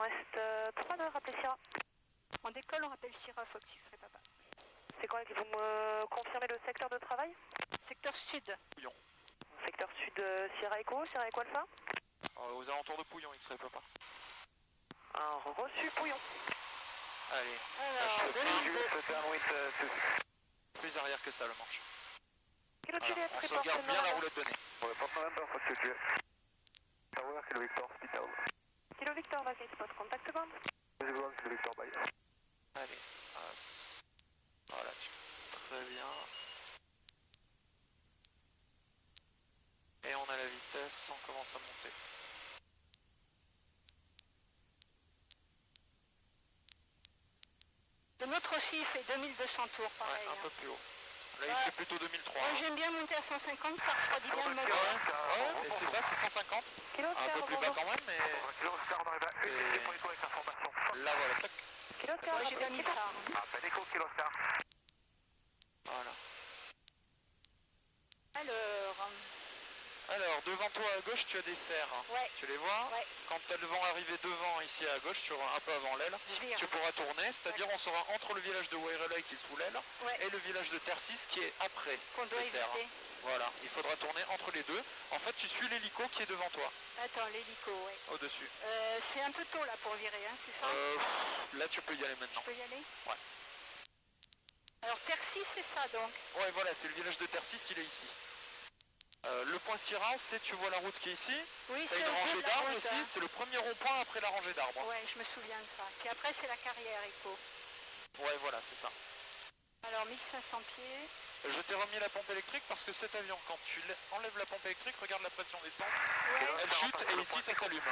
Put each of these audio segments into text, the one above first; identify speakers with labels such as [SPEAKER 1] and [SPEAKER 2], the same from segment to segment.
[SPEAKER 1] reste 3 de rappeler Sierra.
[SPEAKER 2] On décolle, on rappelle Sierra Fox X-Ray Papa.
[SPEAKER 1] C'est correct, vous me confirmez le secteur de travail?
[SPEAKER 2] Secteur sud.
[SPEAKER 3] Pouillon.
[SPEAKER 1] Secteur sud, Sierra Echo Alpha.
[SPEAKER 3] Aux alentours de Pouillon, X-Ray Papa.
[SPEAKER 1] Un reçu Pouillon.
[SPEAKER 3] Allez.
[SPEAKER 2] Alors,
[SPEAKER 3] Plus arrière que ça, le manche.
[SPEAKER 1] Kilo
[SPEAKER 3] Voilà.
[SPEAKER 1] Juliet,
[SPEAKER 3] On
[SPEAKER 1] report
[SPEAKER 3] sauvegarde bien la roulette de nez.
[SPEAKER 1] Kilo Victor, vacate spot, contact band.
[SPEAKER 3] Allez. Hop. Voilà, très bien. Et on a la vitesse, on commence à monter.
[SPEAKER 2] Le nôtre aussi il fait 2200 tours, pareil.
[SPEAKER 3] Ouais, un peu plus haut. Là, il fait plutôt 2003.
[SPEAKER 2] Moi j'aime bien monter à 150, ça refroidit bien le moteur.
[SPEAKER 3] Ouais, et c'est ça, c'est 150.
[SPEAKER 1] Kilo
[SPEAKER 3] Un
[SPEAKER 1] Oscar,
[SPEAKER 3] peu plus bas quand même, mais...
[SPEAKER 4] Kilo Oscar, on arrive à une minute pour l'écho avec information.
[SPEAKER 3] Là, voilà, tac.
[SPEAKER 1] Kilo Oscar,
[SPEAKER 2] Ouais, j'ai bien mis le phare.
[SPEAKER 4] Ah, pas d'écho, Kilo Oscar.
[SPEAKER 3] Voilà.
[SPEAKER 2] Alors,
[SPEAKER 3] devant toi à gauche, tu as des serres.
[SPEAKER 2] ouais,
[SPEAKER 3] Tu les vois?
[SPEAKER 2] ouais,
[SPEAKER 3] Quand elles vont arriver devant, ici à gauche, sur un peu avant l'aile,
[SPEAKER 2] je vire.
[SPEAKER 3] tu pourras tourner, c'est-à-dire on sera entre le village de Wairelay qui est sous l'aile
[SPEAKER 2] Ouais,
[SPEAKER 3] et le village de Tercis qui est après
[SPEAKER 2] qu'on doit
[SPEAKER 3] les serres.
[SPEAKER 2] éviter.
[SPEAKER 3] Voilà, il faudra tourner entre les deux. En fait, tu suis l'hélico qui est devant toi,
[SPEAKER 2] Attends, l'hélico, ouais.
[SPEAKER 3] au-dessus.
[SPEAKER 2] C'est un peu tôt là pour virer, hein, c'est ça?
[SPEAKER 3] Là, tu peux y aller maintenant.
[SPEAKER 2] Je peux y aller?
[SPEAKER 3] Ouais.
[SPEAKER 2] Alors, Tercy, c'est ça donc?
[SPEAKER 3] Ouais, voilà, c'est le village de Tercis, il est ici. Le point Sierra, c'est, tu vois la route qui est ici,
[SPEAKER 2] Oui,
[SPEAKER 3] t'as
[SPEAKER 2] c'est
[SPEAKER 3] une
[SPEAKER 2] au bout
[SPEAKER 3] rangée
[SPEAKER 2] de la
[SPEAKER 3] d'arbres
[SPEAKER 2] route,
[SPEAKER 3] aussi,
[SPEAKER 2] hein.
[SPEAKER 3] c'est le premier rond-point après la rangée d'arbres.
[SPEAKER 2] Ouais, je me souviens de ça. Puis après, c'est la carrière, Echo.
[SPEAKER 3] Ouais, voilà, c'est ça.
[SPEAKER 2] Alors, 1500 pieds.
[SPEAKER 3] Je t'ai remis la pompe électrique parce que cet avion, quand tu enlèves la pompe électrique, regarde la pression d'essence,
[SPEAKER 2] Ouais,
[SPEAKER 3] elle chute et ici ça s'allume.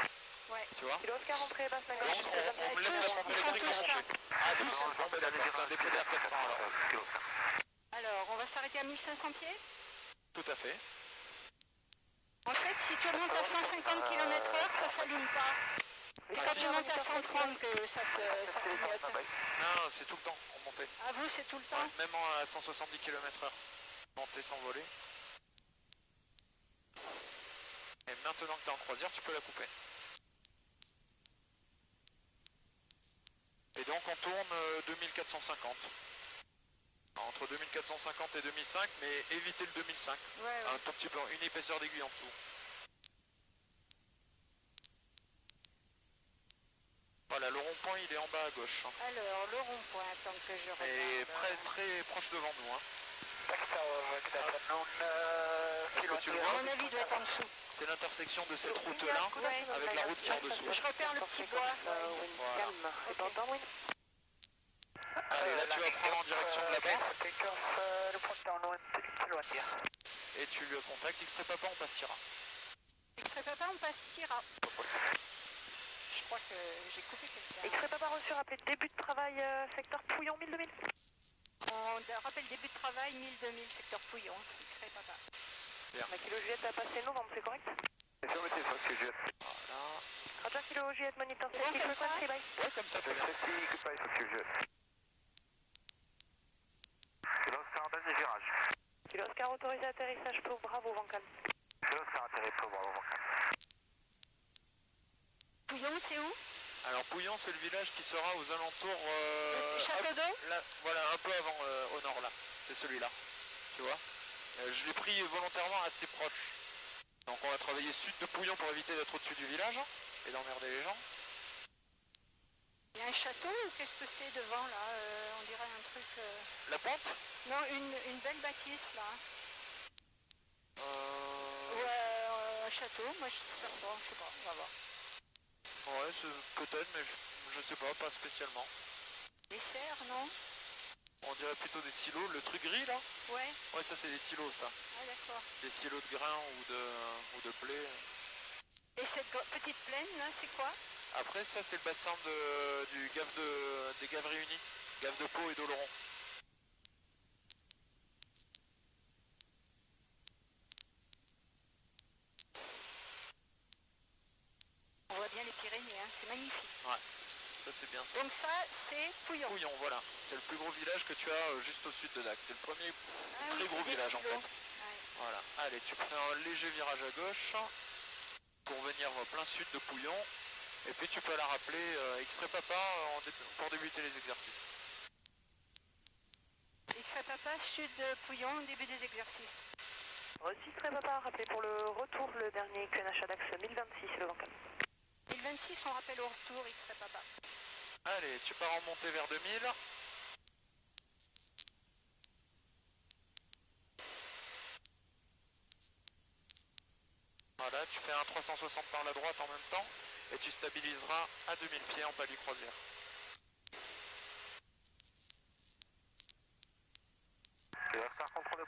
[SPEAKER 2] ouais.
[SPEAKER 3] Tu vois?
[SPEAKER 1] Kilo Oscar, entrée basse, la
[SPEAKER 3] Donc
[SPEAKER 1] gauche,
[SPEAKER 3] on
[SPEAKER 1] c'est
[SPEAKER 3] me laisse la pompe
[SPEAKER 2] Ils font
[SPEAKER 3] électrique
[SPEAKER 2] tous ça.
[SPEAKER 3] branchée. Ah oui, c'est un DPD à 400 alors.
[SPEAKER 2] Alors, on va s'arrêter à 1500 pieds?
[SPEAKER 3] Tout à fait.
[SPEAKER 2] En fait, si tu montes à 150 km/h, ça s'allume pas. Et quand tu montes à 130, que ça clignote.
[SPEAKER 3] Non, c'est tout le temps en montée.
[SPEAKER 2] À vous, c'est tout le temps?
[SPEAKER 3] Ouais, même à 170 km/h. Monter sans voler. Et maintenant que tu es en croisière, tu peux la couper. Et donc on tourne 2450. Entre 2450 et 2005, mais évitez le 2005.
[SPEAKER 2] Ouais, ouais.
[SPEAKER 3] Un tout petit peu, une épaisseur d'aiguille en dessous. Voilà, le rond-point il est en bas à gauche.
[SPEAKER 2] Alors, le rond-point, attends que je regarde.
[SPEAKER 3] Et très proche devant nous. Hein. Est-ce que tu le
[SPEAKER 2] À
[SPEAKER 3] vois?
[SPEAKER 2] mon avis, il doit être en dessous.
[SPEAKER 3] C'est l'intersection de cette route-là
[SPEAKER 2] Ouais.
[SPEAKER 3] avec la route qui est en dessous.
[SPEAKER 2] Je repère le petit bois.
[SPEAKER 3] Voilà.
[SPEAKER 1] Calme, c'est pas entendre, oui.
[SPEAKER 3] Allez, là tu vas prendre en direction de la barre
[SPEAKER 4] Le point de loin,
[SPEAKER 3] et tu le contactes, X-Ray Papa, on passera.
[SPEAKER 2] Il serait papa, on passe Sierra. Je crois que j'ai coupé quelqu'un.
[SPEAKER 1] X-Ray Papa reçu, rappelé début de travail, secteur Pouillon, 1000-2000.
[SPEAKER 2] On rappelle début de travail, 1000-2000, secteur Pouillon. X-ray papa.
[SPEAKER 1] La Kilo Juliette a passé novembre, c'est correct?
[SPEAKER 3] Voilà.
[SPEAKER 1] Roger, Kilo Juliette, moniteur
[SPEAKER 2] C'est bon
[SPEAKER 1] safety,
[SPEAKER 2] comme ça?
[SPEAKER 1] frequency, bye.
[SPEAKER 3] Ouais, comme ça, très bien.
[SPEAKER 4] Kilo Oscar, base des virages.
[SPEAKER 1] Kilo Oscar, autorisé atterrissage pour Bravo, vent calme.
[SPEAKER 4] Kilo Oscar, atterri pour voir le
[SPEAKER 2] Pouillon, c'est où?
[SPEAKER 3] Alors Pouillon, c'est le village qui sera aux alentours...
[SPEAKER 2] Château d'eau?
[SPEAKER 3] là, voilà, un peu avant, au nord là. C'est celui-là. Tu vois? Je l'ai pris volontairement assez proche. Donc on va travailler sud de Pouillon pour éviter d'être au-dessus du village et d'emmerder les gens.
[SPEAKER 2] Il y a un château ou qu'est-ce que c'est devant là? On dirait un truc...
[SPEAKER 3] La pente?
[SPEAKER 2] Non, une belle bâtisse là. Ouais, un château, moi je trouve ça bon, je sais pas, on va voir.
[SPEAKER 3] Ouais, peut-être, mais je sais pas spécialement.
[SPEAKER 2] Les serres, non?
[SPEAKER 3] On dirait plutôt des silos. Le truc gris là?
[SPEAKER 2] Ouais,
[SPEAKER 3] Ouais, ça c'est des silos ça.
[SPEAKER 2] ah d'accord.
[SPEAKER 3] Des silos de grains ou de blé.
[SPEAKER 2] Et cette petite plaine là, c'est quoi?
[SPEAKER 3] Après ça c'est le bassin du gave des gaves réunis. Gave de Pau et d'Oloron.
[SPEAKER 2] On voit bien les Pyrénées, hein, c'est magnifique.
[SPEAKER 3] Ouais, ça c'est bien ça.
[SPEAKER 2] Donc ça, c'est Pouillon.
[SPEAKER 3] Pouillon, voilà. C'est le plus gros village que tu as juste au sud de Dax. C'est le premier
[SPEAKER 2] Ah
[SPEAKER 3] très
[SPEAKER 2] oui,
[SPEAKER 3] gros
[SPEAKER 2] c'est des
[SPEAKER 3] village en
[SPEAKER 2] silos.
[SPEAKER 3] fait.
[SPEAKER 2] Ouais.
[SPEAKER 3] Voilà. Allez, tu prends un léger virage à gauche pour venir plein sud de Pouillon. Et puis tu peux la rappeler X-Ray Papa pour débuter les exercices.
[SPEAKER 2] X-Ray Papa, sud de Pouillon, début des exercices.
[SPEAKER 1] Reçu, très papa, rappelez pour le retour le dernier QNH d'axe 1026 le vent calme.
[SPEAKER 2] 1026, on rappelle au retour, X-Ray Papa.
[SPEAKER 3] Allez, tu pars en montée vers 2000. Voilà, tu fais un 360 par la droite en même temps et tu stabiliseras à 2000 pieds en palier croisière.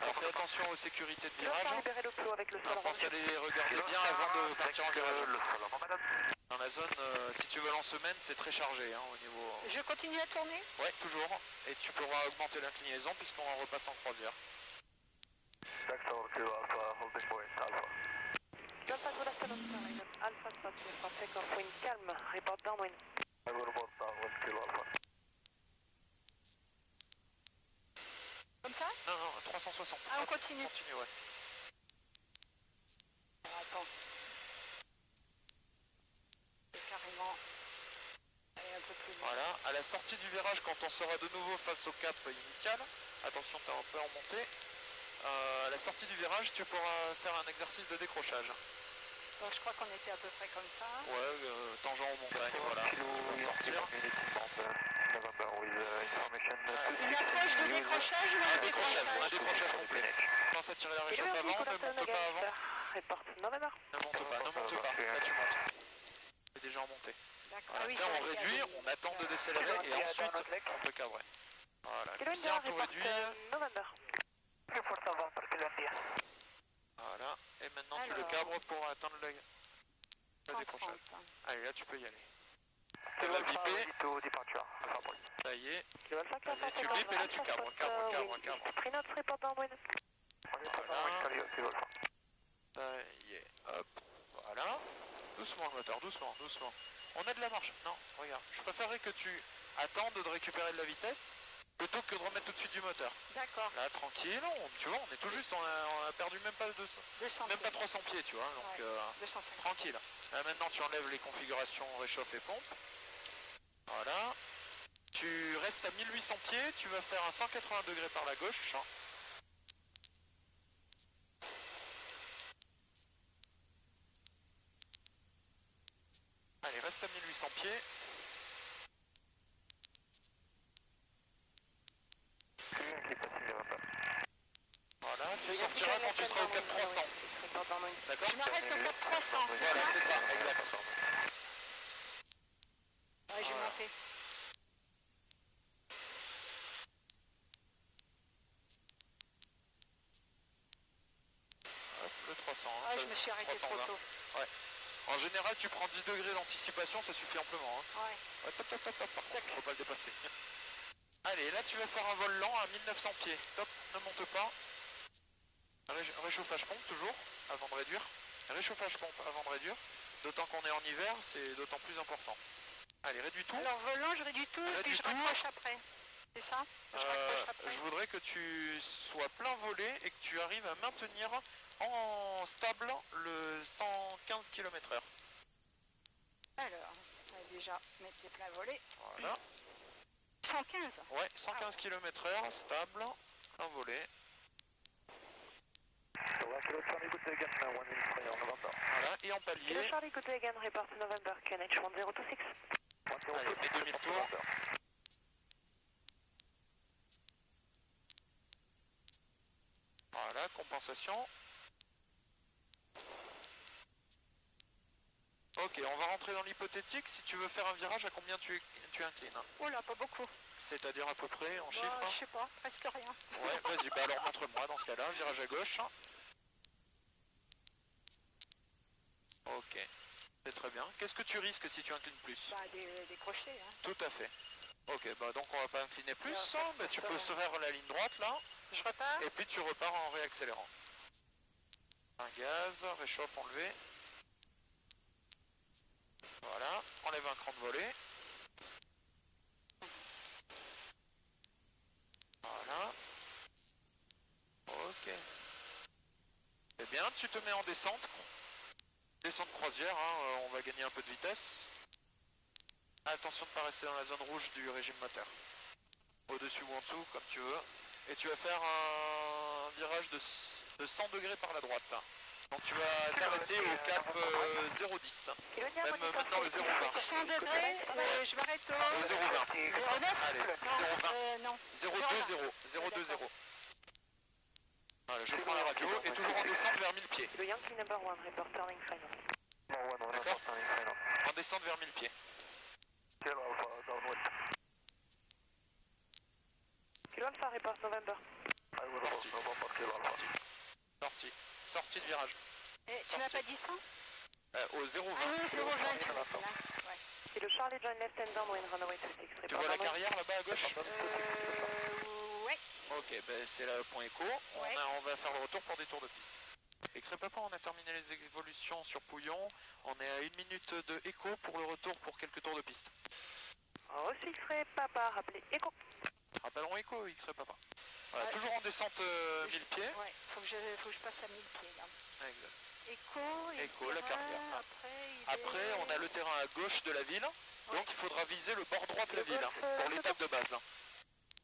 [SPEAKER 3] Alors fais attention aux sécurités de
[SPEAKER 1] Tu vas
[SPEAKER 3] virage.
[SPEAKER 1] faire libérer le flot avec le sol
[SPEAKER 3] Pense à les regarder bien avant de partir en virage. Dans la zone, si tu veux en semaine, c'est très chargé au niveau...
[SPEAKER 2] Je continue à tourner?
[SPEAKER 3] Ouais, toujours. Et tu pourras augmenter l'inclinaison puisqu'on repasse en croisière.
[SPEAKER 1] Alpha to last and Alpha stop, take off wind calm, report downwind.
[SPEAKER 2] Comme ça?
[SPEAKER 3] Non, non, 360.
[SPEAKER 2] Ah, on continue.
[SPEAKER 3] Continue, ouais.
[SPEAKER 2] Alors, attends. C'est carrément... Allez, un peu plus loin.
[SPEAKER 3] Voilà, à la sortie du virage, quand on sera de nouveau face au cap initial, attention, t'es un peu en montée, à la sortie du virage, tu pourras faire un exercice de décrochage.
[SPEAKER 2] Donc je crois qu'on était à peu près comme ça.
[SPEAKER 3] Ouais, tangent aux montagnes, voilà. Sortir.
[SPEAKER 2] Une approche de décrochage ou un décrochage?
[SPEAKER 3] Un décrochage complet. Pense à tirer la réchauffe avant, ne monte pas avant.
[SPEAKER 1] Report November.
[SPEAKER 3] Ne monte pas, là tu montes. C'est déjà en montée.
[SPEAKER 2] D'accord.
[SPEAKER 3] Voilà,
[SPEAKER 2] Ah oui,
[SPEAKER 3] tiens, on réduit, on attend de décélérer et ensuite on peut cabrer. Voilà,
[SPEAKER 1] Kilo
[SPEAKER 3] bien
[SPEAKER 1] India,
[SPEAKER 3] tout
[SPEAKER 1] report
[SPEAKER 3] réduit.
[SPEAKER 1] November.
[SPEAKER 3] Voilà, et maintenant tu le
[SPEAKER 2] Alors.
[SPEAKER 3] cabres pour atteindre le
[SPEAKER 2] 130.
[SPEAKER 3] décrochage. Allez, là tu peux y aller. Ça va biper. Ça y est.
[SPEAKER 1] Kilo Alpha,
[SPEAKER 3] Allez, tu bipes et là tu cabres.
[SPEAKER 1] Three knots, report downwind.
[SPEAKER 3] Ça y est, hop, voilà. Doucement le moteur, doucement, doucement. On a de la marche. Non, regarde, je préférerais que tu attendes de récupérer de la vitesse plutôt que de remettre tout de suite du moteur.
[SPEAKER 2] D'accord.
[SPEAKER 3] Là, tranquille, tu vois, on est tout juste, on a perdu même pas
[SPEAKER 2] 200
[SPEAKER 3] même pas
[SPEAKER 2] pieds.
[SPEAKER 3] 300 pieds, tu vois, donc
[SPEAKER 2] Ouais. 250.
[SPEAKER 3] tranquille. Là, maintenant, tu enlèves les configurations réchauffe et pompe. Voilà. Tu restes à 1800 pieds, tu vas faire un 180 degrés par la gauche. Allez, reste à 1800 pieds. Voilà, tu sortiras quand tu seras au cap 300. D'accord?
[SPEAKER 2] Je m'arrête au cap 300, c'est
[SPEAKER 3] Voilà,
[SPEAKER 2] ça?
[SPEAKER 3] c'est ça, exactement.
[SPEAKER 2] Ouais, j'ai
[SPEAKER 3] Voilà.
[SPEAKER 2] monté.
[SPEAKER 3] Hop, le 300.
[SPEAKER 2] Ah, je me suis arrêté trop
[SPEAKER 3] 320.
[SPEAKER 2] tôt.
[SPEAKER 3] Ouais. En général, tu prends 10 degrés d'anticipation, ça suffit amplement.
[SPEAKER 2] Ouais.
[SPEAKER 3] Ouais, top, top, top, top. Par contre, faut pas le dépasser. Allez, là, tu vas faire un vol lent à 1900 pieds. Top, ne monte pas. Réchauffage pompe, toujours, avant de réduire. Réchauffage pompe avant de réduire. D'autant qu'on est en hiver, c'est d'autant plus important. Allez, réduis tout.
[SPEAKER 2] Alors volant, je réduis tout et
[SPEAKER 3] Réduis
[SPEAKER 2] puis je
[SPEAKER 3] tout.
[SPEAKER 2] raccroche après. C'est ça? Je raccroche après.
[SPEAKER 3] Je voudrais que tu sois plein volé et que tu arrives à maintenir en stable le 115 km/h.
[SPEAKER 2] Alors, on va déjà mettre les pleins volets.
[SPEAKER 3] Voilà.
[SPEAKER 2] 115.
[SPEAKER 3] Ouais, 115 km/h, stable, plein volé. Voilà, et en
[SPEAKER 1] Kilo
[SPEAKER 3] palier.
[SPEAKER 1] Charlie, good day again, report November, QNH 1026.
[SPEAKER 3] Allez, fais demi-tour. Voilà, compensation. Ok, on va rentrer dans l'hypothétique. Si tu veux faire un virage, à combien tu inclines?
[SPEAKER 2] Oh là, pas beaucoup.
[SPEAKER 3] C'est-à-dire à peu près en chiffres?
[SPEAKER 2] Je sais pas, presque rien.
[SPEAKER 3] Ouais, vas-y, bah alors montre-moi dans ce cas-là, virage à gauche. Ok, c'est très bien. Qu'est-ce que tu risques si tu inclines plus?
[SPEAKER 2] Bah, des crochets, hein.
[SPEAKER 3] Tout à fait. Ok, bah donc on va pas incliner plus,
[SPEAKER 2] Alors, ça,
[SPEAKER 3] mais tu
[SPEAKER 2] ça
[SPEAKER 3] peux
[SPEAKER 2] va.
[SPEAKER 3] faire la ligne droite là,
[SPEAKER 2] Je repars.
[SPEAKER 3] et puis tu repars en réaccélérant. Un gaz, réchauffe, enlevé. Voilà, enlève un cran de volée. Voilà. Ok. C'est bien, tu te mets en descente. Descente croisière, hein, on va gagner un peu de vitesse. Attention de ne pas rester dans la zone rouge du régime moteur. Au-dessus ou en dessous, comme tu veux. Et tu vas faire un virage de 100 degrés par la droite. Donc tu vas t'arrêter au cap 010. Même maintenant le 020.
[SPEAKER 2] 100 degrés, je m'arrête
[SPEAKER 3] Au 020.
[SPEAKER 2] 09.
[SPEAKER 3] Allez,
[SPEAKER 2] Non,
[SPEAKER 3] 020. 020. Voilà, je prends la radio et toujours en descente vers 1000 pieds.
[SPEAKER 1] Le Yankee number 1, report turning final.
[SPEAKER 3] D'accord. En descente vers 1000 pieds.
[SPEAKER 1] Kilo Alpha, report November.
[SPEAKER 3] Sortie de virage.
[SPEAKER 2] Tu m'as pas dit 100?
[SPEAKER 3] Au 020.
[SPEAKER 2] Ah oui, 020,
[SPEAKER 1] C'est le Charlie John left hand downwind, runway 26.
[SPEAKER 3] Tu vois la carrière là-bas à gauche?
[SPEAKER 2] Ouais.
[SPEAKER 3] Ok, ben c'est le point écho.
[SPEAKER 2] Ouais.
[SPEAKER 3] On va faire le retour pour des tours de piste. Extrait papa, on a terminé les évolutions sur Pouillon. On est à 1 minute de écho pour le retour pour quelques tours de piste.
[SPEAKER 1] Reçu X-ray papa, rappelez écho.
[SPEAKER 3] Rappelons écho, X-ray papa. Voilà, toujours en descente 1000 pieds.
[SPEAKER 2] Ouais, faut que je passe à 1000 pieds là.
[SPEAKER 3] Exact.
[SPEAKER 2] Écho,
[SPEAKER 3] la carrière. Après, on a le terrain à gauche de la ville. Donc il faudra viser le bord droit de la ville pour l'étape de base.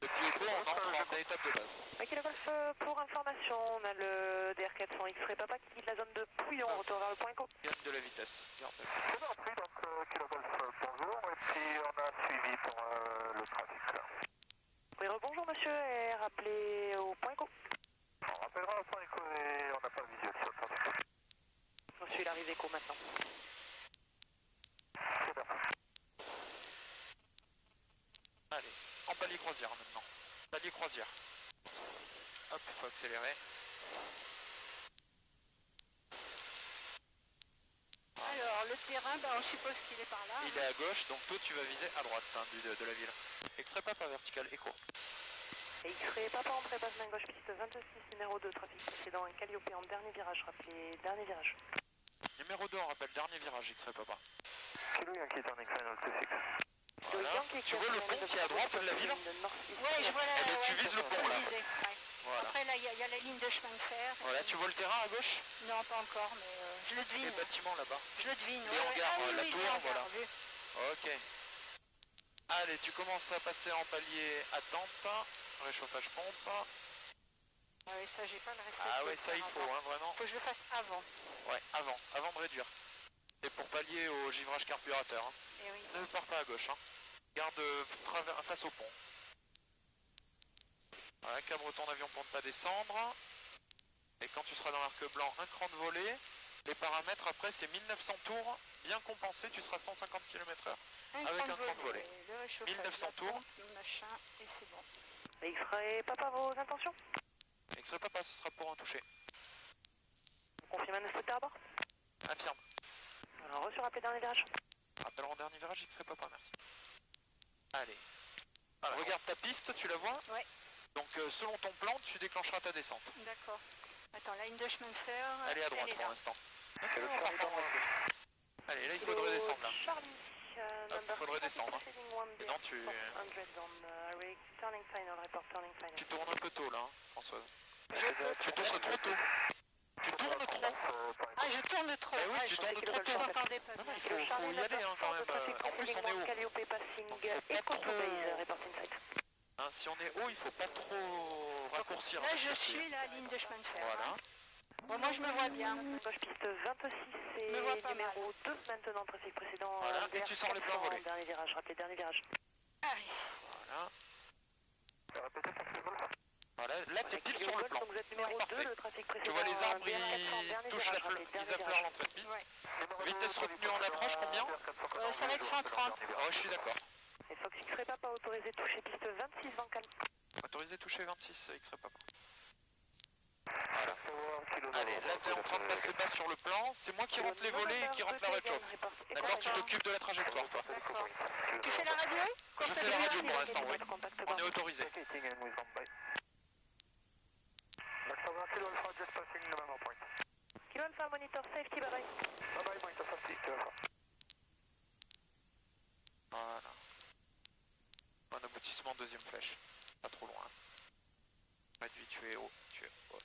[SPEAKER 3] Depuis écho, on entre dans l'étape de base.
[SPEAKER 1] Ok, le golf, pour information, on a le DR400 X-ray papa qui quitte la zone de Pouillon, retour vers le point écho.
[SPEAKER 3] Gagne de la vitesse. Garde.
[SPEAKER 4] C'est bien pris, donc Kilo Golf, bonjour, et puis on a suivi pour le trafic.
[SPEAKER 1] Oui, rebonjour monsieur, et rappelez au point écho.
[SPEAKER 4] On rappellera au point écho et on n'a pas le visuel sur le trafic.
[SPEAKER 1] Reçu l'arrivée écho maintenant.
[SPEAKER 4] C'est bien.
[SPEAKER 3] Allez, en palier croisière maintenant. Palier croisière. Hop, il faut accélérer.
[SPEAKER 2] Alors, le terrain, on suppose qu'il est par là.
[SPEAKER 3] Il est à gauche, donc toi tu vas viser à droite de la ville. Extrait papa vertical, écho.
[SPEAKER 1] Et X-ray papa, entrée basse main gauche, piste 26, numéro 2, trafic précédent, un Calliope en dernier virage, rappelez dernier virage.
[SPEAKER 3] Numéro 2, on rappelle dernier virage, extrait papa.
[SPEAKER 4] Kilo Yankee turning final 26.
[SPEAKER 3] Voilà. Tu vois le pont qui est à droite de la ville?
[SPEAKER 2] Ouais, je vois la...
[SPEAKER 3] Eh ben, tu vises le pont là. Voilà.
[SPEAKER 2] Après, là, il y a la ligne de chemin de fer.
[SPEAKER 3] Voilà, tu vois le terrain à gauche?
[SPEAKER 2] Non, pas encore, mais je le devine.
[SPEAKER 3] Les bâtiments là-bas.
[SPEAKER 2] Je le devine.
[SPEAKER 3] Les hangars, la
[SPEAKER 2] oui,
[SPEAKER 3] tour,
[SPEAKER 2] les hangars,
[SPEAKER 3] voilà.
[SPEAKER 2] vu.
[SPEAKER 3] Ok. Allez, tu commences à passer en palier attente. Réchauffage pompe.
[SPEAKER 2] Ah oui, ça, j'ai pas le réflexe.
[SPEAKER 3] Ah
[SPEAKER 2] de
[SPEAKER 3] ouais,
[SPEAKER 2] le
[SPEAKER 3] ça
[SPEAKER 2] faire
[SPEAKER 3] il faut,
[SPEAKER 2] avant.
[SPEAKER 3] hein, vraiment.
[SPEAKER 2] Faut que je le fasse avant.
[SPEAKER 3] Ouais, avant de réduire. Et pour pallier au givrage carburateur. Hein.
[SPEAKER 2] Et oui.
[SPEAKER 3] Ne pars pas à gauche. Hein. Garde face au pont. Voilà, cabre ton avion pour ne pas descendre. Et quand tu seras dans l'arc blanc, un cran de volée. Les paramètres après c'est 1900 tours, bien compensé, tu seras 150 km/h. Avec un cran de volée. 1900 tours.
[SPEAKER 2] Machin, et c'est bon.
[SPEAKER 1] Et X-ray papa, vos intentions?
[SPEAKER 3] Extrait papa, ce sera pour un toucher.
[SPEAKER 1] Vous confirmez un spot à bord?
[SPEAKER 3] Affirme.
[SPEAKER 1] Alors, reçu, rappelez dernier virage.
[SPEAKER 3] Rappelle en dernier virage, extrait papa, merci. Allez. Alors, regarde ta piste, tu la vois?
[SPEAKER 2] Ouais.
[SPEAKER 3] Donc selon ton plan, tu déclencheras ta descente.
[SPEAKER 2] D'accord. Attends, la ligne de chemin de fer.
[SPEAKER 3] Elle est à droite
[SPEAKER 2] elle est
[SPEAKER 3] pour
[SPEAKER 2] là.
[SPEAKER 3] l'instant. Allez, là il faudrait descendre là.
[SPEAKER 1] Charlie,
[SPEAKER 3] il faudrait descendre. Sinon tu tournes un peu tôt là, hein, Françoise. Tu tournes trop tôt. Tu tournes trop.
[SPEAKER 2] Ah, je tourne trop.
[SPEAKER 3] Eh oui, tu tournes trop tôt.
[SPEAKER 2] J'entendais pas.
[SPEAKER 3] Non, il faut y aller hein, quand même. En plus on est haut.
[SPEAKER 1] Calliope passing, Echo to base, report inside.
[SPEAKER 3] Hein, si on est haut, il faut pas trop raccourcir.
[SPEAKER 2] Là, je suis la ligne de chemin de fer.
[SPEAKER 3] Voilà.
[SPEAKER 2] Bon, moi, je me vois bien.
[SPEAKER 1] Gauche piste 26 et
[SPEAKER 2] Me vois pas
[SPEAKER 1] numéro 2 maintenant, trafic précédent.
[SPEAKER 3] Voilà, et tu sors les plans volés.
[SPEAKER 1] Dernier virage, rappelez dernier virage.
[SPEAKER 2] Allez.
[SPEAKER 3] Voilà. Voilà, là t'es pile sur le plan.
[SPEAKER 1] Donc vous êtes numéro 2, le trafic
[SPEAKER 3] Tu
[SPEAKER 1] précédent.
[SPEAKER 3] vois les arbres, ils touchent la fleur, ils affleurent l'entrée de piste.
[SPEAKER 2] Ouais.
[SPEAKER 3] Vitesse retenue en approche, combien?
[SPEAKER 2] Ça va être 130.
[SPEAKER 3] Oh, je suis d'accord.
[SPEAKER 1] Et Fox X-Ray pas autorisé toucher piste 26, vent calme.
[SPEAKER 3] Autorisé toucher 26, X-Ray papa. Voilà. Allez, là t'es en train de passer bas sur le plan, c'est moi qui rentre les volets et qui rentre la réchauffe. D'accord, tu t'occupes de la trajectoire toi.
[SPEAKER 2] D'accord. Tu fais la radio?
[SPEAKER 3] Je fais la radio pour l'instant, oui. On est autorisé.
[SPEAKER 1] Kilo Alpha, monitor safety, bye bye.
[SPEAKER 3] Voilà. Bon aboutissement, deuxième flèche. Pas trop loin. Réduit, tu es haut. Tu es haut.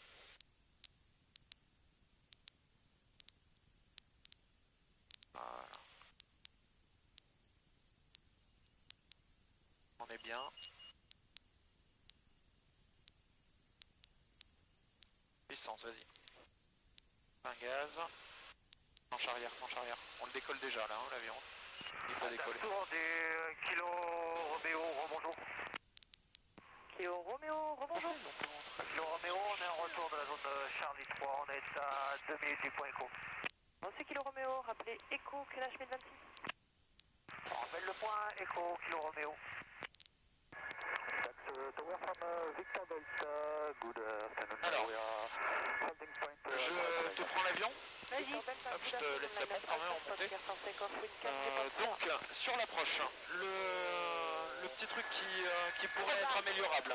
[SPEAKER 3] Voilà. bien. Puissance, vas-y. Un gaz. Manche arrière, manche arrière. On le décolle déjà là, hein, l'avion. Il faut décoller.
[SPEAKER 4] Tour des Kilo Roméo, rebonjour.
[SPEAKER 1] Kilo Roméo, rebonjour.
[SPEAKER 4] Kilo Roméo, on est en retour de la zone de Charlie 3, on est à 2 minutes du point écho.
[SPEAKER 1] Reçu Kilo Roméo, rappelez Echo, QNH 1026.
[SPEAKER 4] On rappelle le point, Echo, Kilo Roméo. That's tower from Victor Delta, good afternoon.
[SPEAKER 3] Alors,
[SPEAKER 4] We are holding point,
[SPEAKER 3] je te prends l'avion.
[SPEAKER 2] Vas-y.
[SPEAKER 3] Hop, je te laisse la pompe quand même en montée. Donc, sur l'approche, le petit truc qui pourrait être améliorable.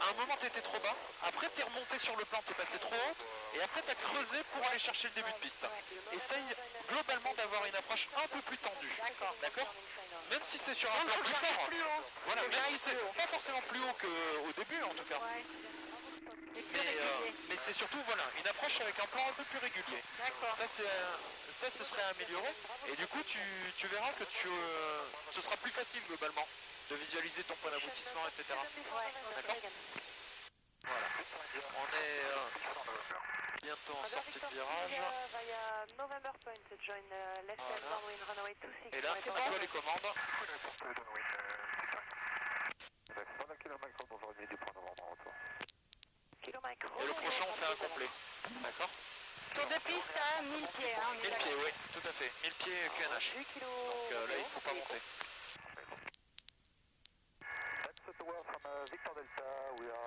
[SPEAKER 3] À un moment, tu étais trop bas, après, tu es remonté sur le plan, tu es passé trop haut, et après, tu as creusé pour aller chercher le début de piste. Essaye globalement d'avoir une approche un peu plus tendue. D'accord. Même si c'est sur un plan plus fort. Voilà, même si c'est pas forcément plus haut qu'au début, en tout cas. Mais c'est surtout voilà, une approche avec un plan un peu plus régulier.
[SPEAKER 2] D'accord.
[SPEAKER 3] Ça ce serait amélioré et du coup tu verras que ce sera plus facile globalement de visualiser ton point d'aboutissement, etc. D'accord. Voilà. On est bientôt en sortie de virage. Voilà. Et là, c'est à toi les commandes. Et le prochain on fait un complet. D'accord.
[SPEAKER 2] Tour de piste à 1000 pieds, hein, on est
[SPEAKER 3] 1000 pieds, oui, tout à fait. 1000 pieds QNH. Donc là, il ne faut pas monter.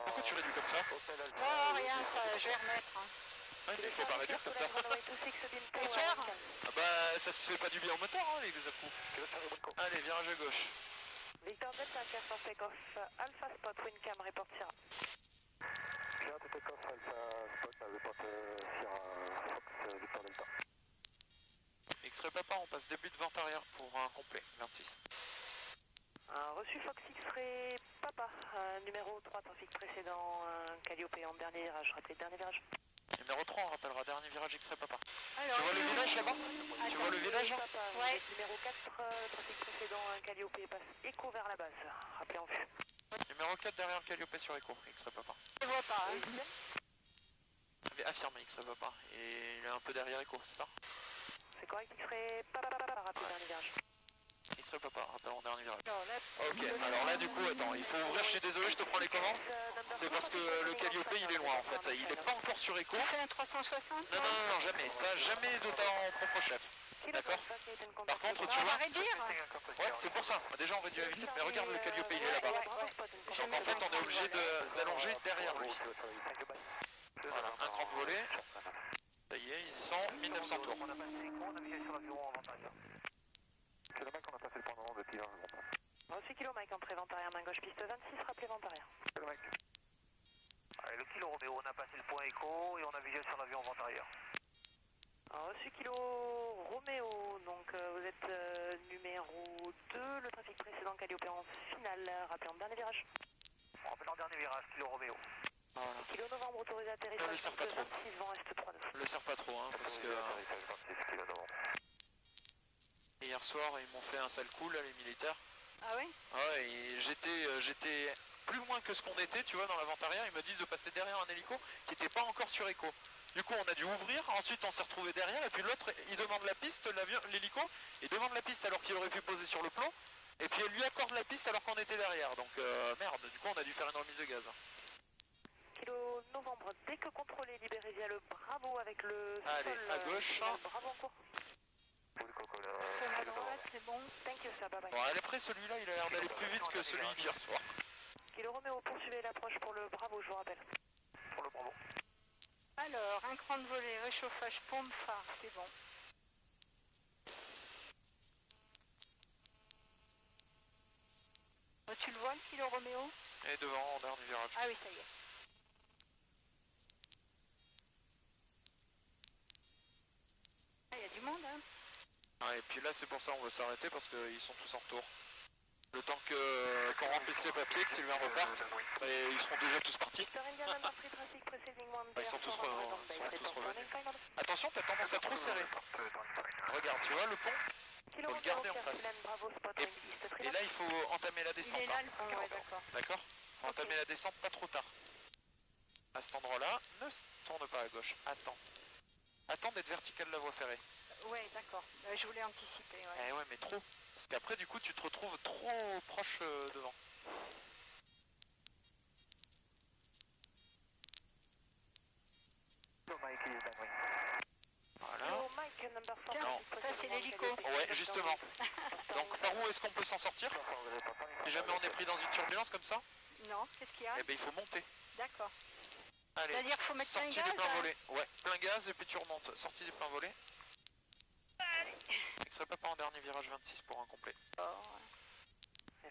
[SPEAKER 3] Pourquoi tu réduis comme ça?
[SPEAKER 2] Oh, rien, ça, je vais remettre. Hein.
[SPEAKER 3] Ouais, il faut pas réduire comme ça.
[SPEAKER 2] Bonsoir.
[SPEAKER 3] Ah bah, ça se fait pas du bien au moteur, hein, les à-coups. Allez, virage à gauche.
[SPEAKER 1] Victor Delta 400 take-off, Alpha Spot, Wincam, report Sierra.
[SPEAKER 4] Sierra to take off, Alpha Spot, report Sierra Fox, Victor Delta.
[SPEAKER 3] X-Ray Papa, on passe début de vente arrière pour un complet, 26.
[SPEAKER 1] Reçu Fox X-Ray Papa, numéro 3, trafic précédent, Calliope en dernier virage, rappelez dernier virage.
[SPEAKER 3] Numéro 3, on rappellera dernier virage X-Ray Papa.
[SPEAKER 2] Alors,
[SPEAKER 3] tu vois le village là-bas? Tu vois le village?
[SPEAKER 1] Ouais. Numéro 4, trafic précédent, Calliope passe Echo vers la base, rappelez en vue.
[SPEAKER 3] Numéro 4 derrière Calliope sur Echo, X-Ray Papa.
[SPEAKER 2] je vois pas. Hein.
[SPEAKER 3] Mais affirmé X-Ray Papa, et il est un peu derrière Echo, c'est ça?
[SPEAKER 1] C'est correct, X-Ray Papa, rappelez dernier virage.
[SPEAKER 3] X-Ray Papa, rappelle en dernier virage.
[SPEAKER 2] Non, là,
[SPEAKER 3] Ok, alors là du coup, attends, il faut ouvrir, je suis désolé, je te prends les commandes. C'est parce que le Calliope il est loin en fait, il est pas encore sur Echo.
[SPEAKER 2] c'est un 360.
[SPEAKER 3] Non, jamais, ça jamais de en propre chef. D'accord. Par contre, tu
[SPEAKER 2] On va
[SPEAKER 3] vois,
[SPEAKER 2] réduire.
[SPEAKER 3] ouais, c'est pour ça, déjà on réduit la vitesse, mais regarde le Calliope il est là-bas. Donc en fait on est obligé d'allonger derrière lui. Voilà, un cran de volet. Ça y est, ils y sont, 1900 tours.
[SPEAKER 4] On a passé on a visé sur l'avion en vente arrière. Kilomètre, on a passé le point de vente de tir.
[SPEAKER 1] Reçu Kilo Mike, entrée vente arrière, main gauche, piste 26, rappelez vente arrière.
[SPEAKER 4] Kilomètre. Allez, le Kilo Roméo, on a passé le point écho et on a visé sur l'avion en vente arrière.
[SPEAKER 1] Reçu Kilo Roméo, donc vous êtes numéro 2, le trafic précédent Calliope en finale, rappelez en dernier virage.
[SPEAKER 4] On rappelle en dernier virage, Kilo Roméo.
[SPEAKER 3] Voilà.
[SPEAKER 1] Kilo Novembre autorisé atterrissage,
[SPEAKER 3] le serre pas
[SPEAKER 1] piste
[SPEAKER 3] trop.
[SPEAKER 1] 26, vent est 3
[SPEAKER 3] Je le sers pas trop, hein, parce que hier soir ils m'ont fait un sale coup là, les militaires.
[SPEAKER 2] Ah oui.
[SPEAKER 3] Ouais, et j'étais plus loin que ce qu'on était, tu vois, dans la vente arrière, ils me disent de passer derrière un hélico qui n'était pas encore sur Echo. Du coup, on a dû ouvrir, ensuite on s'est retrouvé derrière, et puis l'autre, il demande la piste, l'hélico, il demande la piste alors qu'il aurait pu poser sur le plan, et puis elle lui accorde la piste alors qu'on était derrière, donc merde, du coup on a dû faire une remise de gaz.
[SPEAKER 1] Kilo Novembre, dès que contrôlé, libéré via le Bravo avec le
[SPEAKER 3] Allez,
[SPEAKER 1] sol.
[SPEAKER 3] à gauche.
[SPEAKER 1] Bravo en cours.
[SPEAKER 2] Personne à droite, c'est bon.
[SPEAKER 1] Thank you, sir, bye bye.
[SPEAKER 3] Bon, après celui-là, il a l'air d'aller plus vite que celui d'hier soir.
[SPEAKER 1] Kilo Roméo, poursuivez l'approche pour le Bravo, je vous rappelle.
[SPEAKER 4] Pour le Bravo.
[SPEAKER 2] Alors, un cran de volet, réchauffage, pompe, phare, c'est bon. Tu le vois, le Kilo Roméo?
[SPEAKER 3] Et devant, en dernier virage.
[SPEAKER 2] Ah oui, ça y est. Ah, il y a du monde, hein.
[SPEAKER 3] Ah, et puis là, c'est pour ça on veut s'arrêter parce qu'ils sont tous en retour. Le temps qu'on remplisse les papiers, que Sylvain reparte, et ils seront déjà tous partis. Ils sont tous revenus. Attention, t'as tendance à trop serrer. Regarde, tu vois le pont?
[SPEAKER 1] Kilo
[SPEAKER 3] Faut le
[SPEAKER 1] Romeo,
[SPEAKER 3] garder en
[SPEAKER 1] Pierre
[SPEAKER 3] face.
[SPEAKER 1] Fulane, Bravo, Spot, Wing East,
[SPEAKER 3] Et
[SPEAKER 1] Freelance.
[SPEAKER 3] là, il faut entamer la
[SPEAKER 2] Il
[SPEAKER 3] descente.
[SPEAKER 2] est là
[SPEAKER 3] hein.
[SPEAKER 2] le pont, ouais, d'accord.
[SPEAKER 3] D'accord. Faut
[SPEAKER 2] Ok.
[SPEAKER 3] entamer la descente pas trop tard. À cet endroit-là, ne tourne pas à gauche. Attends. Attends d'être vertical de la voie ferrée.
[SPEAKER 2] Ouais, d'accord. Je voulais anticiper, ouais.
[SPEAKER 3] Eh ouais, mais trop. Parce qu'après, du coup, tu te retrouves trop proche devant. Voilà.
[SPEAKER 1] Kilo Mike, number 4.
[SPEAKER 2] Tiens, ça, c'est l'hélico.
[SPEAKER 3] Ouais, justement. Donc, par où est-ce qu'on peut s'en sortir? Si jamais on est pris dans une turbulence comme ça,
[SPEAKER 2] Non, qu'est-ce qu'il y a?
[SPEAKER 3] eh ben il faut monter.
[SPEAKER 2] D'accord.
[SPEAKER 3] Allez,
[SPEAKER 2] C'est-à-dire qu'il faut mettre plein
[SPEAKER 3] sortie
[SPEAKER 2] gaz,
[SPEAKER 3] des pleins
[SPEAKER 2] hein.
[SPEAKER 3] volets. Ouais, plein gaz et puis tu remontes. Sortie des pleins volets. X-ray papa en dernier virage 26 pour un complet.
[SPEAKER 2] Oh.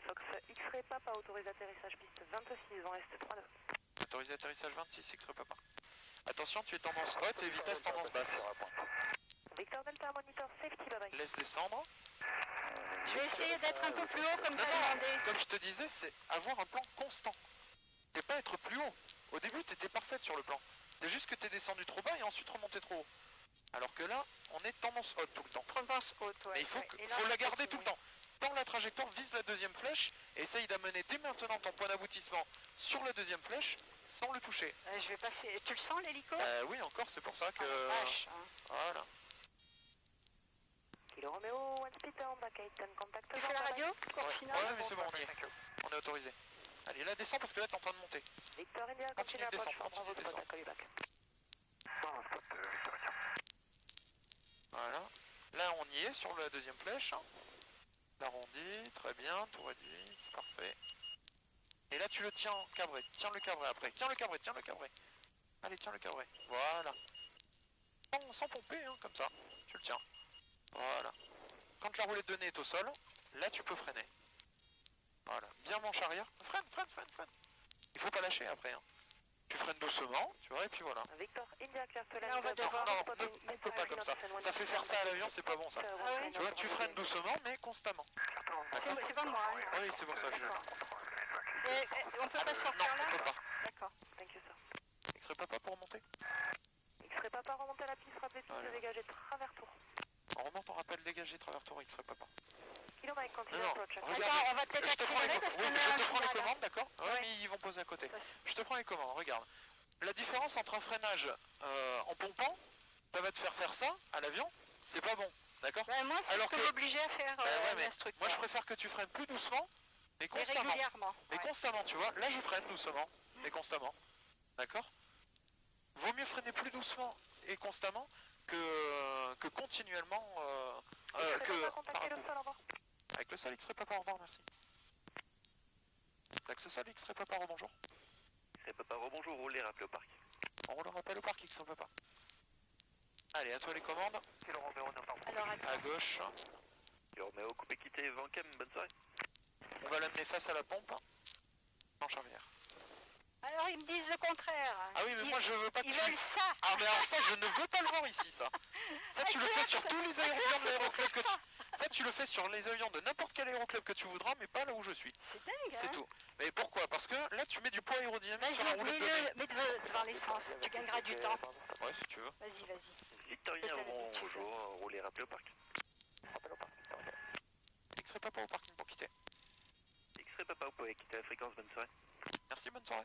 [SPEAKER 1] Fox X-ray Papa, autorise atterrissage piste 26, on reste 3-2.
[SPEAKER 3] Autorisé atterrissage 26, X-ray papa. Attention, tu es tendance haute et vitesse tendance basse.
[SPEAKER 1] Victor Delta, monitor safety, bye bye.
[SPEAKER 3] Laisse descendre.
[SPEAKER 2] Je vais essayer d'être un peu plus haut comme tu as demandé.
[SPEAKER 3] Comme je te disais, c'est avoir un plan constant. C'est pas être plus haut. Au début, tu étais parfaite sur le plan. C'est juste que tu es descendu trop bas et ensuite remonté trop haut. Alors que là, on est tendance haute tout le temps.
[SPEAKER 2] Tendance haute, ouais.
[SPEAKER 3] Mais il faut,
[SPEAKER 2] ouais. Et là,
[SPEAKER 3] faut
[SPEAKER 2] on
[SPEAKER 3] la garder
[SPEAKER 2] continue.
[SPEAKER 3] tout le temps. Tends la trajectoire, vise la deuxième flèche et essaye d'amener dès maintenant ton point d'aboutissement sur la deuxième flèche sans le toucher.
[SPEAKER 2] Je vais passer. Tu le sens l'hélico?
[SPEAKER 3] Oui, encore, c'est pour ça que...
[SPEAKER 2] Ah, la vache, hein.
[SPEAKER 3] Voilà.
[SPEAKER 1] Kilo Romeo, one speed down, back 8, 10, contact.
[SPEAKER 2] Tu fais la radio? Cours final?
[SPEAKER 3] Ouais, mais c'est bon, on y est. On est autorisé. Allez, là, descends parce que là, t'es en train de monter.
[SPEAKER 1] Victor India,
[SPEAKER 3] Continue
[SPEAKER 1] continue
[SPEAKER 3] de
[SPEAKER 1] approche,
[SPEAKER 3] descendre,
[SPEAKER 1] Bravo,
[SPEAKER 3] continue de
[SPEAKER 1] Spot, call you back.
[SPEAKER 3] Voilà. Là, on y est sur la deuxième flèche. L'arrondi, très bien, tout réduit, c'est parfait. Et là, tu le tiens cabré. Tiens le cabré après. Tiens le cabré, tiens le cabré. Allez, tiens le cabré. Voilà. Sans pomper, hein, comme ça. Tu le tiens. Voilà. Quand la roulette de nez est au sol, là, tu peux freiner. Voilà. Bien manche arrière. Freine, freine, freine, freine. Il faut pas lâcher après. Hein. Tu freines doucement, tu vois, et puis voilà.
[SPEAKER 1] Victor India, Claire Fulane.
[SPEAKER 2] Là, on va devoir-
[SPEAKER 3] Non, ne peux pas comme ça. Ça fait faire ça à l'avion, c'est pas bon ça.
[SPEAKER 2] Ah ouais.
[SPEAKER 3] Tu vois, tu freines doucement, mais constamment.
[SPEAKER 2] C'est pas moi, hein.
[SPEAKER 3] Oui, c'est pour ça que je...
[SPEAKER 2] D'accord. On peut pas sortir
[SPEAKER 3] Non,
[SPEAKER 2] là?
[SPEAKER 3] on peut pas.
[SPEAKER 2] D'accord.
[SPEAKER 1] Thank you, sir.
[SPEAKER 3] X-ray papa pour remonter.
[SPEAKER 1] X-ray Papa, remonter à la piste, rappelez piste
[SPEAKER 3] Voilà.
[SPEAKER 1] dégagée, travers tour.
[SPEAKER 3] On remonte, on rappelle dégagé, travers tour, X-ray papa.
[SPEAKER 1] Kilo Mike, continue
[SPEAKER 3] Non,
[SPEAKER 1] approach.
[SPEAKER 3] regarde.
[SPEAKER 2] Attends, on va peut-être
[SPEAKER 3] Je te prends les
[SPEAKER 2] accélérer parce qu'on
[SPEAKER 3] oui,
[SPEAKER 2] est
[SPEAKER 3] je
[SPEAKER 2] à
[SPEAKER 3] te prends les
[SPEAKER 2] final.
[SPEAKER 3] commandes, d'accord? Ouais,
[SPEAKER 2] Ouais.
[SPEAKER 3] mais ils vont poser à côté. Je te prends les commandes, regarde. La différence entre un freinage en pompant, ça va te faire ça à l'avion, c'est pas bon, d'accord?
[SPEAKER 2] Ben, moi, c'est ce
[SPEAKER 3] Alors
[SPEAKER 2] que
[SPEAKER 3] que-
[SPEAKER 2] m'obligeait à faire
[SPEAKER 3] Ouais, mais
[SPEAKER 2] l'instructeur.
[SPEAKER 3] moi je préfère que tu freines plus doucement, mais
[SPEAKER 2] Et
[SPEAKER 3] constamment.
[SPEAKER 2] régulièrement.
[SPEAKER 3] Mais
[SPEAKER 2] ouais.
[SPEAKER 3] constamment, tu vois. Là je freine doucement, mais constamment. D'accord? Vaut mieux freiner plus doucement et constamment que continuellement...
[SPEAKER 1] X-ray Papa,
[SPEAKER 3] par
[SPEAKER 1] contactez
[SPEAKER 3] un
[SPEAKER 1] le
[SPEAKER 3] coup.
[SPEAKER 1] sol, au revoir.
[SPEAKER 3] Avec le sol, X-ray papa, au revoir, merci. L'axe sol, X-ray papa, rebonjour.
[SPEAKER 4] X-ray papa, rebonjour, roulez, rappelez au parc.
[SPEAKER 3] On le rappelle au parc, X-ray papa. Allez, à toi les commandes.
[SPEAKER 4] Kilo Romeo, 900.
[SPEAKER 2] Alors, attends.
[SPEAKER 3] À gauche.
[SPEAKER 4] Kilo Romeo, coupé quitté, Vanchem, bonne soirée.
[SPEAKER 3] On va l'amener face à la pompe. Planche arrière.
[SPEAKER 2] Alors, ils me disent le contraire.
[SPEAKER 3] Ah oui, mais moi je veux pas que
[SPEAKER 2] Ils
[SPEAKER 3] tu...
[SPEAKER 2] veulent ça.
[SPEAKER 3] Ah mais alors ça, je ne veux pas le voir ici, ça. Ça, tu le fais sur tous les avions de l'aéroclub que tu... Ça, tu le fais sur les avions de n'importe quel aéroclub que tu voudras, mais pas là où je suis.
[SPEAKER 2] C'est dingue,
[SPEAKER 3] C'est
[SPEAKER 2] hein?
[SPEAKER 3] tout. Mais pourquoi? Parce que là, tu mets du poids aérodynamique sur la
[SPEAKER 2] Vas-y,
[SPEAKER 3] roulette de nez.
[SPEAKER 2] mets-le devant l'essence. Tu gagneras du temps.
[SPEAKER 3] Ouais, si tu veux.
[SPEAKER 2] Vas-y, vas-y.
[SPEAKER 4] Victorien,
[SPEAKER 2] Peut-être
[SPEAKER 4] bonjour, roulez, rappelez au parc. Rappelez au parc.
[SPEAKER 3] X-ray papa au parking pour quitter.
[SPEAKER 4] X-ray papa, vous pouvez quitter la fréquence, bonne soirée.
[SPEAKER 3] Merci, bonne soirée.